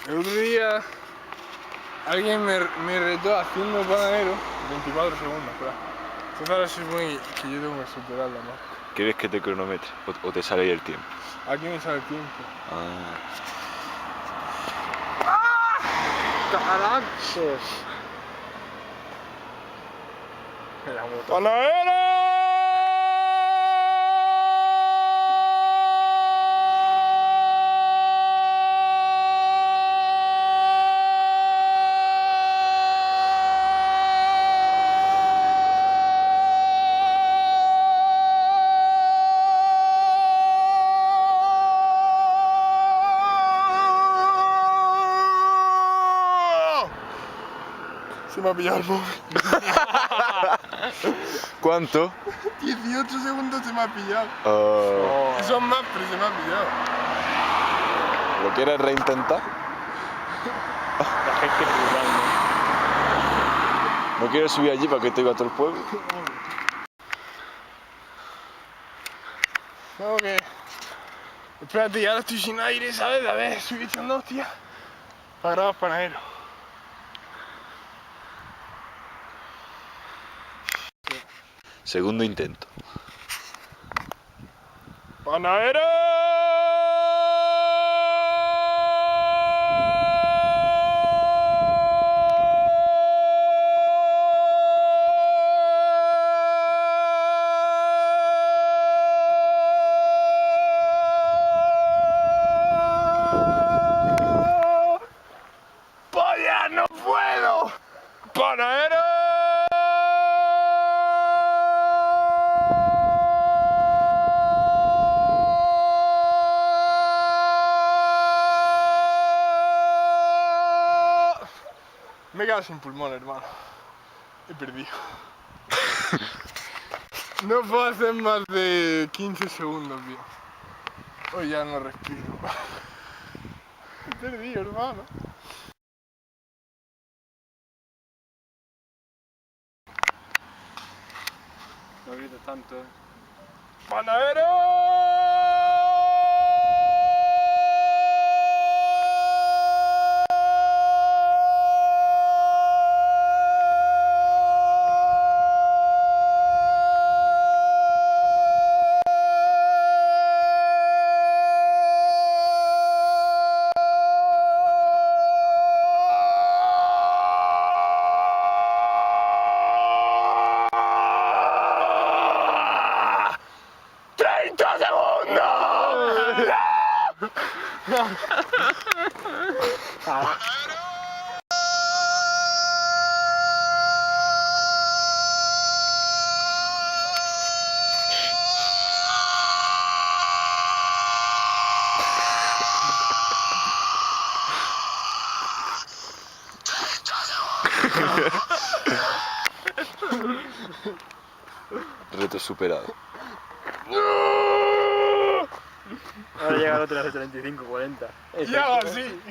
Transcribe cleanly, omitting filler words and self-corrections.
El otro día alguien me retó haciendo el panadero 24 segundos, pero entonces ahora se supone que yo tengo que superar la marca. ¿Quieres que te cronometre o te sale ahí el tiempo? Aquí me sale el tiempo. ¡Carachos! ¡Panadero! Se me ha pillado el móvil. ¿Cuánto? 18 segundos se me ha pillado. Oh. Y son más, pero se me ha pillado. ¿Lo quieres reintentar? La gente brutal, ¿No quieres subir allí para que te oiga todo el pueblo? Tengo que... Espérate, ya ahora estoy sin aire, ¿sabes? A ver, estoy echando hostia. Para grabar panadero. Segundo intento. ¡Panadero! ¡Polla, no puedo! ¡Panadero! Me he quedado sin pulmón, hermano. He perdido. No puedo hacer más de 15 segundos, bien. Hoy ya no respiro. He perdido, hermano. No grites tanto, ¡Panadero! Reto superado. Ahora llega el otro a las 35, 40. Ya, así.